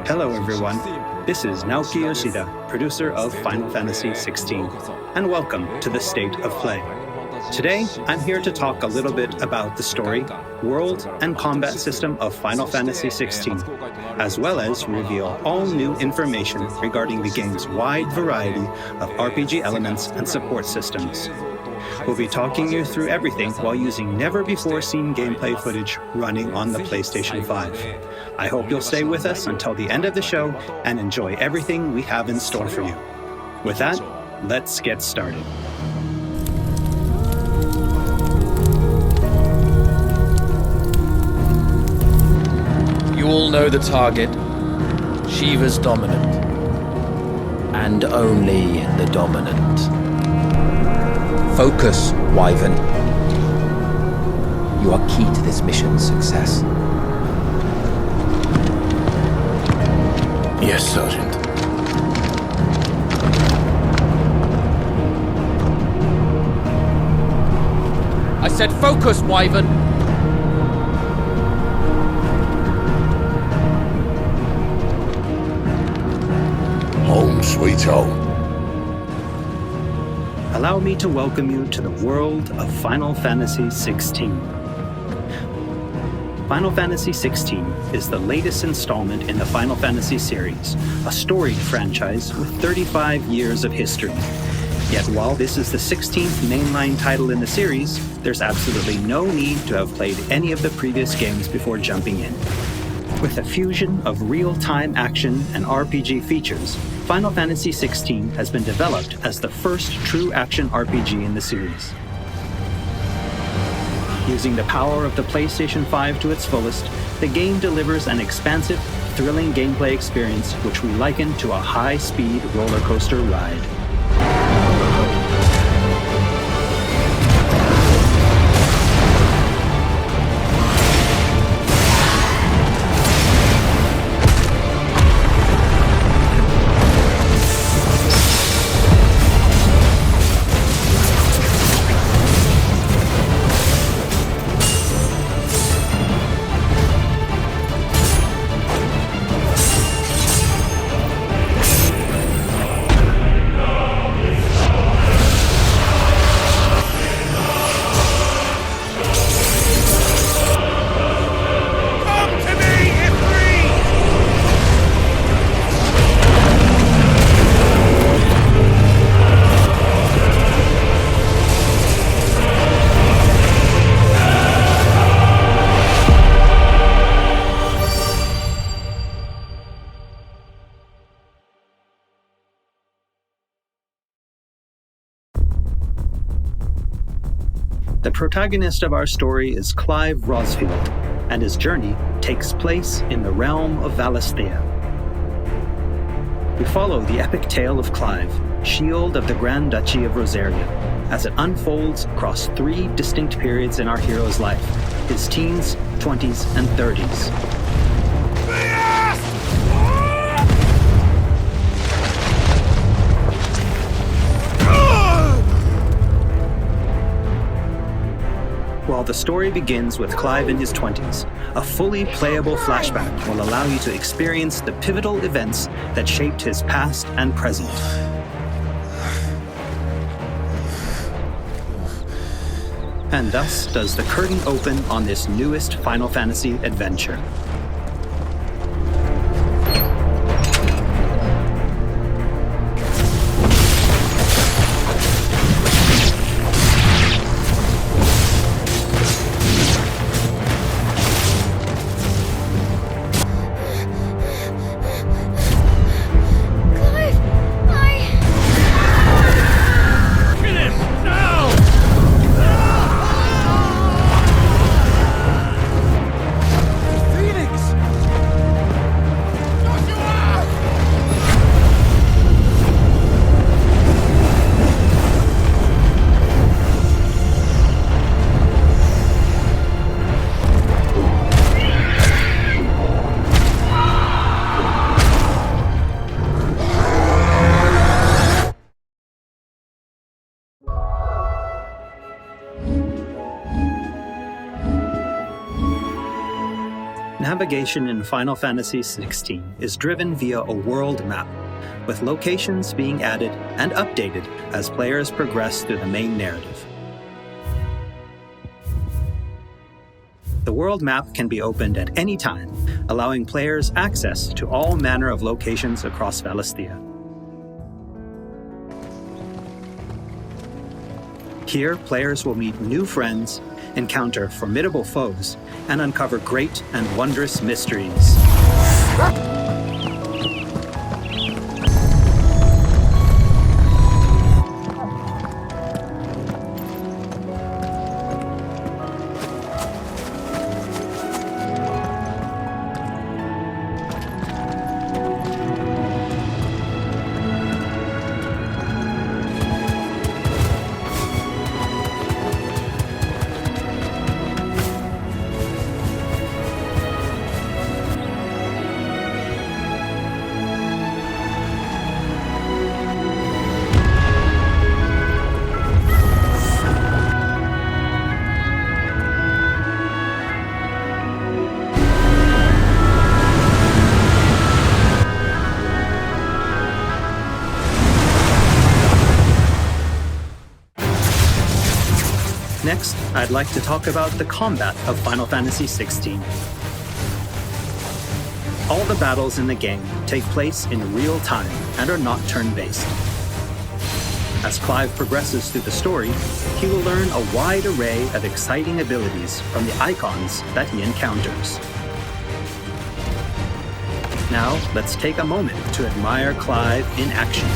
Hello everyone, this is Naoki Yoshida, producer of Final Fantasy XVI, and welcome to the State of Play. Today, I'm here to talk a little bit about the story, world, and combat system of Final Fantasy XVI, as well as reveal all new information regarding the game's wide variety of RPG elements and support systems. We'll be talking you through everything while using never-before-seen gameplay footage running on the PlayStation 5. I hope you'll stay with us until the end of the show and enjoy everything we have in store for you. With that, let's get started. You all know the target. Shiva's dominant. And only the dominant. Focus, Wyvern. You are key to this mission's success. Yes, Sergeant. I said focus, Wyvern! Home sweet home. Allow me to welcome you to the world of Final Fantasy XVI. Final Fantasy XVI is the latest installment in the Final Fantasy series, a storied franchise with 35 years of history. Yet while this is the 16th mainline title in the series, there's absolutely no need to have played any of the previous games before jumping in. With a fusion of real-time action and RPG features, Final Fantasy XVI has been developed as the first true action RPG in the series. Using the power of the PlayStation 5 to its fullest, the game delivers an expansive, thrilling gameplay experience which we liken to a high-speed roller coaster ride. The protagonist of our story is Clive Rosfield, and his journey takes place in the realm of Valisthea. We follow the epic tale of Clive, Shield of the Grand Duchy of Rosaria, as it unfolds across 3 distinct periods in our hero's life, his teens, 20s, and 30s. While the story begins with Clive in his 20s, a fully playable flashback will allow you to experience the pivotal events that shaped his past and present. And thus does the curtain open on this newest Final Fantasy adventure. Phoenix! Navigation in Final Fantasy XVI is driven via a world map, with locations being added and updated as players progress through the main narrative. The world map can be opened at any time, allowing players access to all manner of locations across Valisthea. Here, players will meet new friends, encounter formidable foes, and uncover great and wondrous mysteries. Next, I'd like to talk about the combat of Final Fantasy XVI. All the battles in the game take place in real time and are not turn-based. As Clive progresses through the story, he will learn a wide array of exciting abilities from the icons that he encounters. Now, let's take a moment to admire Clive in action.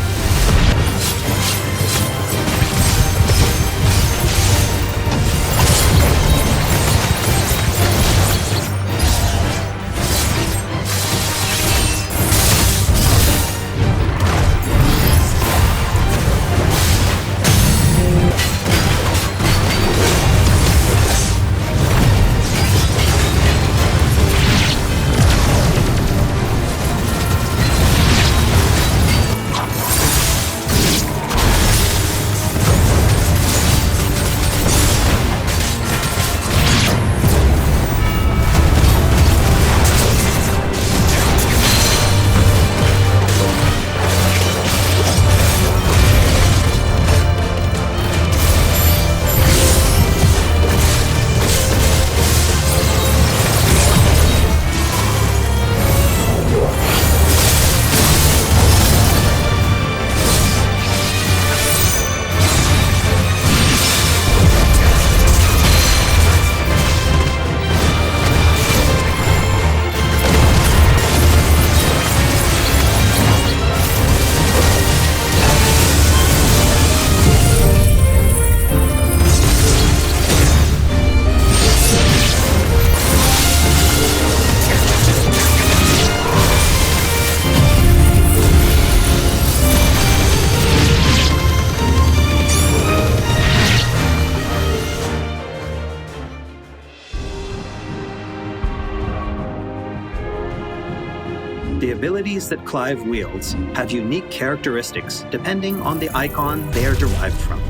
The abilities that Clive wields have unique characteristics depending on the icon they are derived from.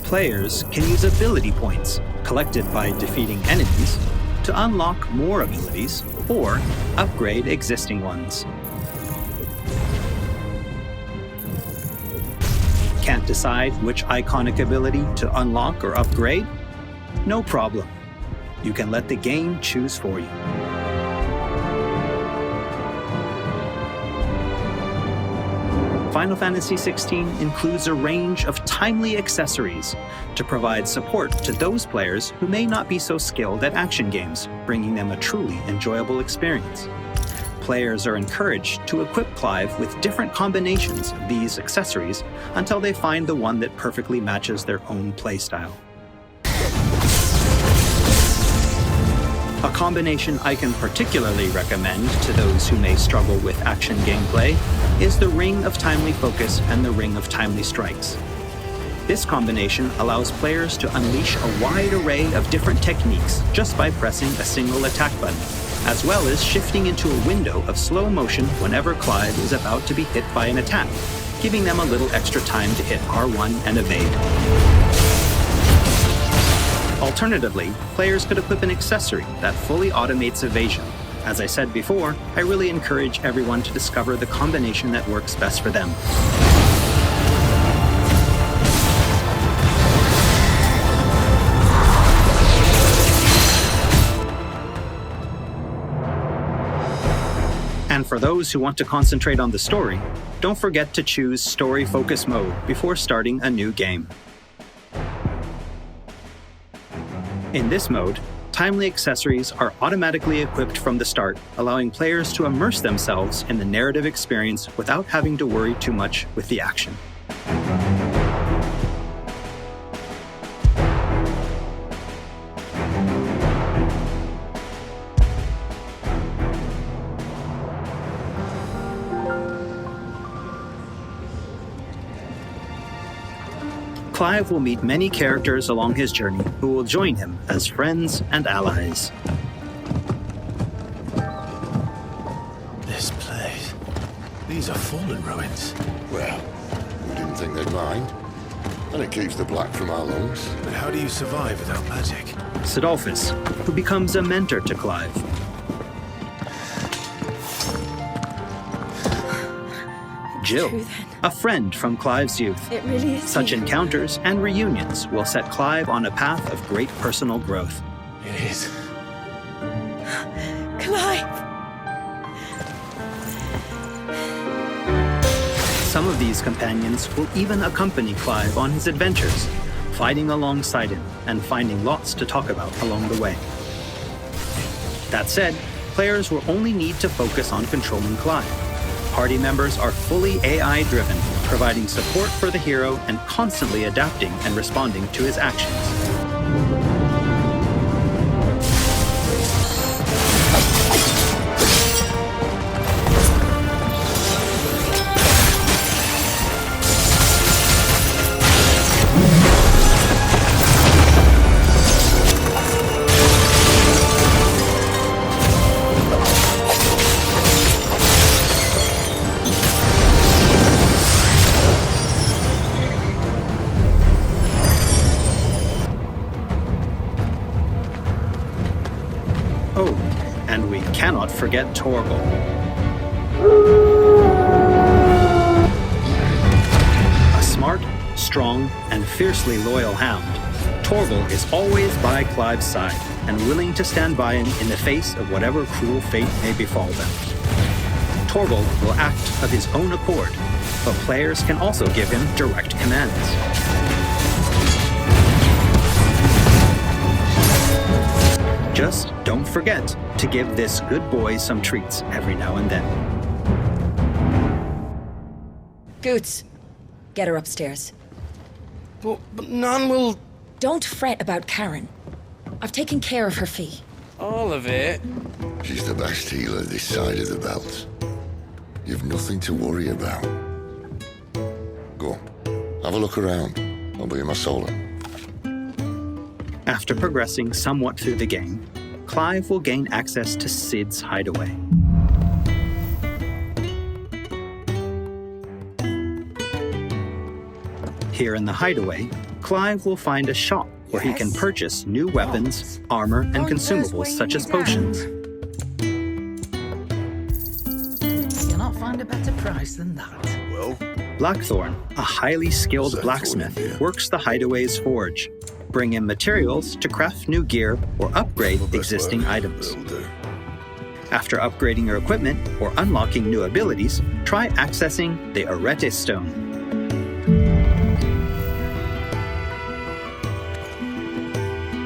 Players can use ability points, collected by defeating enemies, to unlock more abilities or upgrade existing ones. Can't decide which iconic ability to unlock or upgrade? No problem. You can let the game choose for you. Final Fantasy XVI includes a range of timely accessories to provide support to those players who may not be so skilled at action games, bringing them a truly enjoyable experience. Players are encouraged to equip Clive with different combinations of these accessories until they find the one that perfectly matches their own playstyle. A combination I can particularly recommend to those who may struggle with action gameplay is the Ring of Timely Focus and the Ring of Timely Strikes. This combination allows players to unleash a wide array of different techniques just by pressing a single attack button, as well as shifting into a window of slow motion whenever Clive is about to be hit by an attack, giving them a little extra time to hit R1 and evade. Alternatively, players could equip an accessory that fully automates evasion. As I said before, I really encourage everyone to discover the combination that works best for them. And for those who want to concentrate on the story, don't forget to choose Story Focus Mode before starting a new game. In this mode, timely accessories are automatically equipped from the start, allowing players to immerse themselves in the narrative experience without having to worry too much with the action. Clive will meet many characters along his journey who will join him as friends and allies. This place. These are fallen ruins. Well, we didn't think they'd mind. And it keeps the black from our lungs. But how do you survive without magic? Sidolphus, who becomes a mentor to Clive. Jill, True, then. a friend from Clive's youth. It really is. Such you. encounters and reunions will set Clive on a path of great personal growth. It is. Clive! Some of these companions will even accompany Clive on his adventures, fighting alongside him and finding lots to talk about along the way. That said, players will only need to focus on controlling Clive. Party members are fully AI-driven, providing support for the hero and constantly adapting and responding to his actions. Oh, and we cannot forget Torgal. A smart, strong, and fiercely loyal hound, Torgal is always by Clive's side and willing to stand by him in the face of whatever cruel fate may befall them. Torgal will act of his own accord, but players can also give him direct commands. Just don't forget to give this good boy some treats every now and then. Goots, get her upstairs. But none will... Don't fret about Karen. I've taken care of her fee. All of it? She's the best healer this side of the belt. You've nothing to worry about. Go on, have a look around. I'll be in my solar. After progressing somewhat through the game, Clive will gain access to Sid's hideaway. Here in the hideaway, Clive will find a shop where he can purchase new weapons, armor, and consumables such as potions. You'll not find a better price than that. Well, Blackthorn, a highly skilled What's that blacksmith, for you? works the hideaway's forge, bring in materials to craft new gear or upgrade existing items. will do. After upgrading your equipment or unlocking new abilities, try accessing the Arete Stone.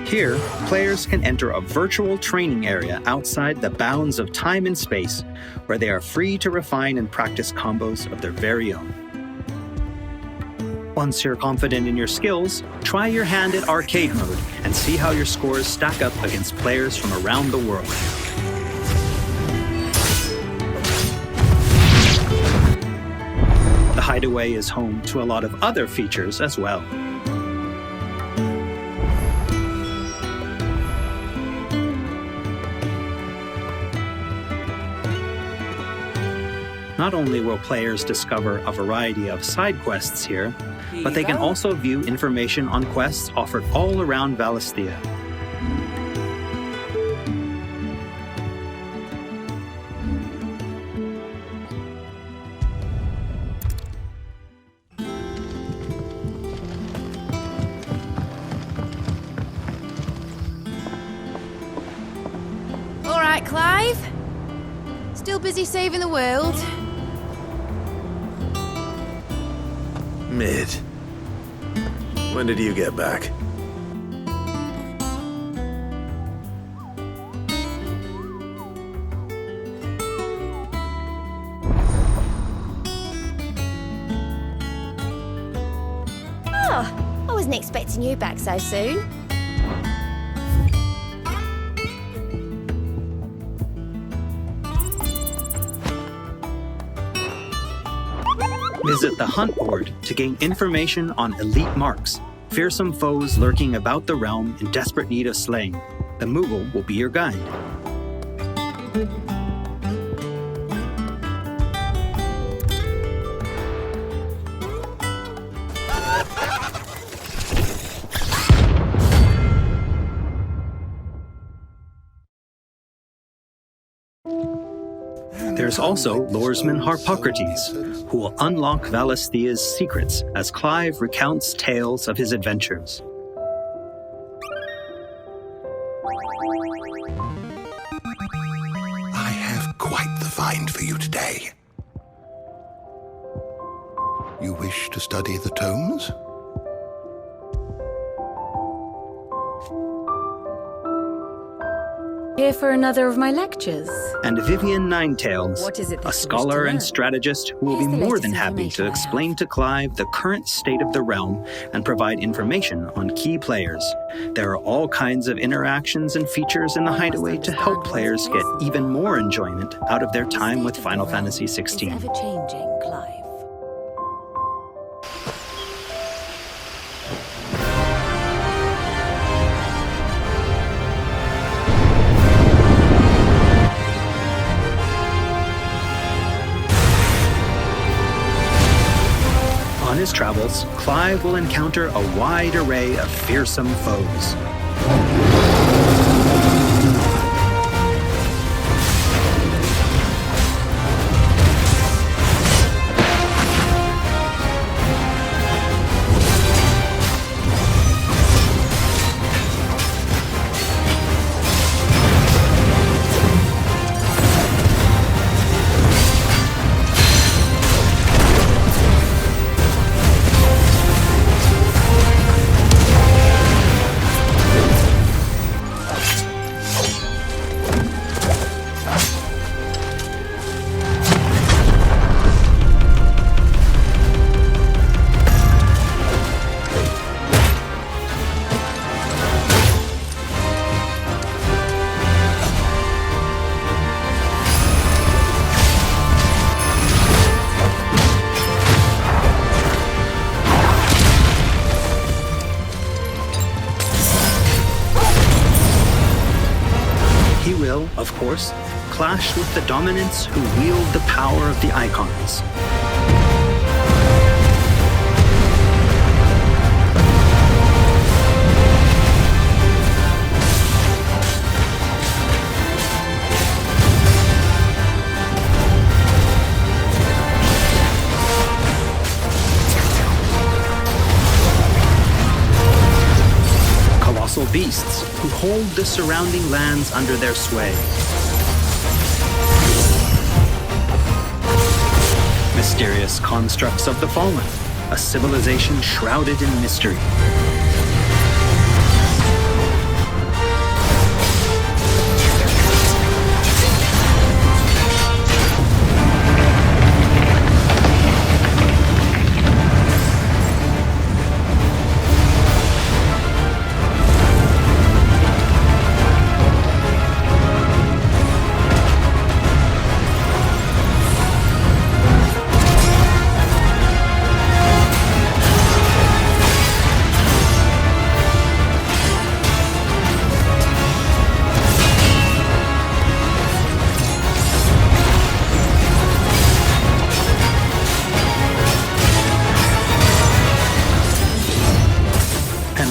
Here, players can enter a virtual training area outside the bounds of time and space, where they are free to refine and practice combos of their very own. Once you're confident in your skills, try your hand at arcade mode and see how your scores stack up against players from around the world. The Hideaway is home to a lot of other features as well. Not only will players discover a variety of side quests here, but they can also view information on quests offered all around Valisthea. All right, Clive. Still busy saving the world? Mid. When did you get back? Oh, I wasn't expecting you back so soon. Visit the hunt board to gain information on elite marks, fearsome foes lurking about the realm in desperate need of slaying. The Moogle will be your guide. There's also Lordesman Harpocrates, who will unlock Valisthea's secrets as Clive recounts tales of his adventures. I have quite the find for you today. You wish to study the tomes? Here for another of my lectures. And Vivian Ninetails, What is it that a you wish scholar to and learn? strategist who will Here's be the more latest than happy information to I explain have. to Clive the current state of the realm and provide information on key players. There are all kinds of interactions and features in the Hideaway to help players get even more enjoyment out of their time with Final Fantasy Is XVI. ever changing, Clive. On his travels, Clive will encounter a wide array of fearsome foes. He will, of course, clash with the dominants who wield the power of the icons. Colossal beasts who hold the surrounding lands under their sway. Mysterious constructs of the fallen, a civilization shrouded in mystery.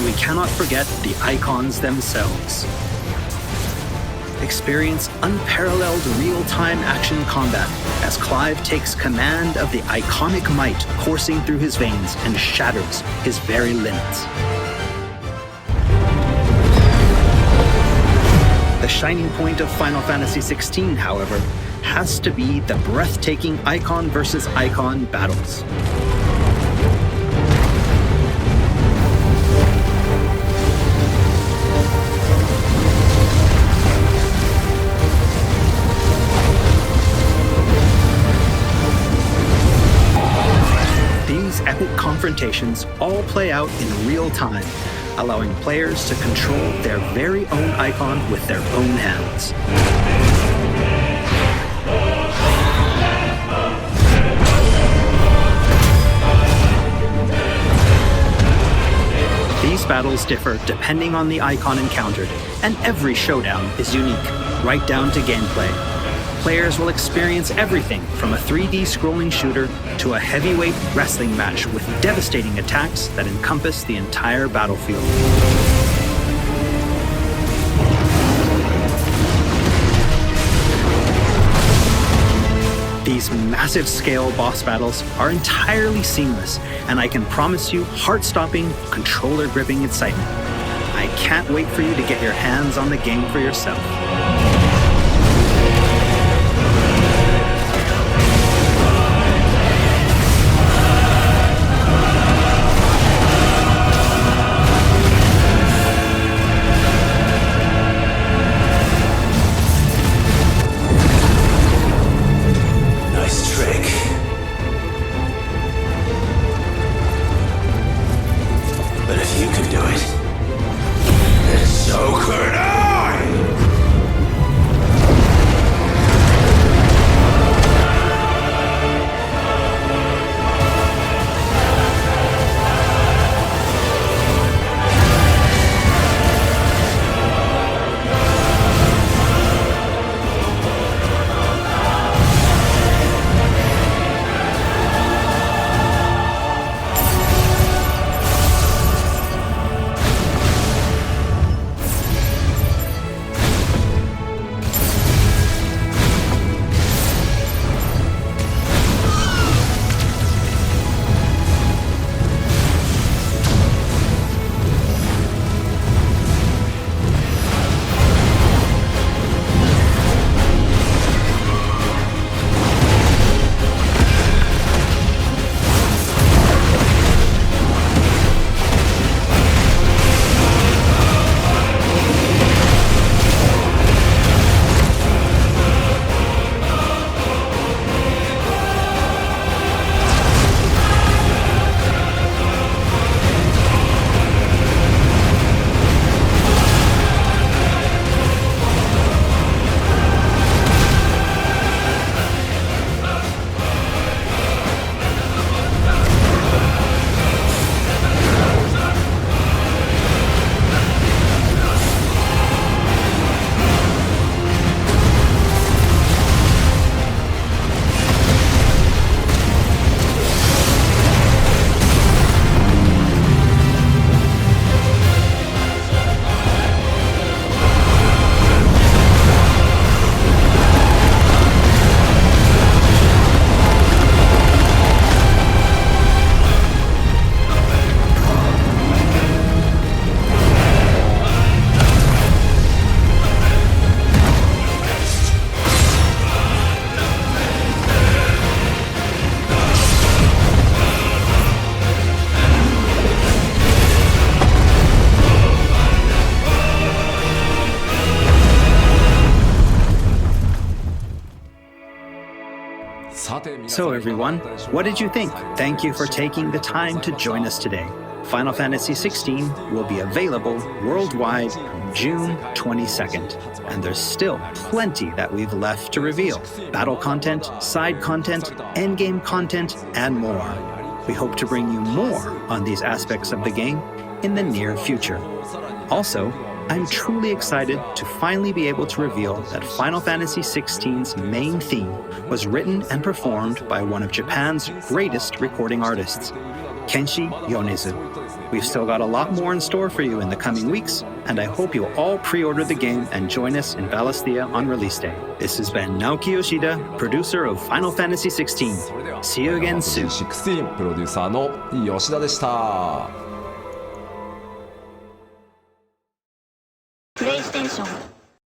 we cannot forget the icons themselves. Experience unparalleled real-time action combat as Clive takes command of the iconic might coursing through his veins and shatters his very limits. The shining point of Final Fantasy XVI, however, has to be the breathtaking icon versus icon battles. These epic confrontations all play out in real time, allowing players to control their very own icon with their own hands. These battles differ depending on the icon encountered, and every showdown is unique, right down to gameplay. Players will experience everything from a 3D scrolling shooter to a heavyweight wrestling match with devastating attacks that encompass the entire battlefield. These massive-scale boss battles are entirely seamless, and I can promise you heart-stopping, controller-gripping excitement. I can't wait for you to get your hands on the game for yourself. So everyone, what did you think? Thank you for taking the time to join us today. Final Fantasy XVI will be available worldwide on June 22nd, and there's still plenty that we've left to reveal. Battle content, side content, endgame content, and more. We hope to bring you more on these aspects of the game in the near future. Also, I'm truly excited to finally be able to reveal that Final Fantasy XVI's main theme was written and performed by one of Japan's greatest recording artists. Kenshi Yonezu. We've still got a lot more in store for you in the coming weeks, and I hope you'll all pre-order the game and join us in Valisthea on release day. This has been Naoki Yoshida, producer of Final Fantasy XVI. See you again soon. 16プロデューサーの吉田でした。プレイステーション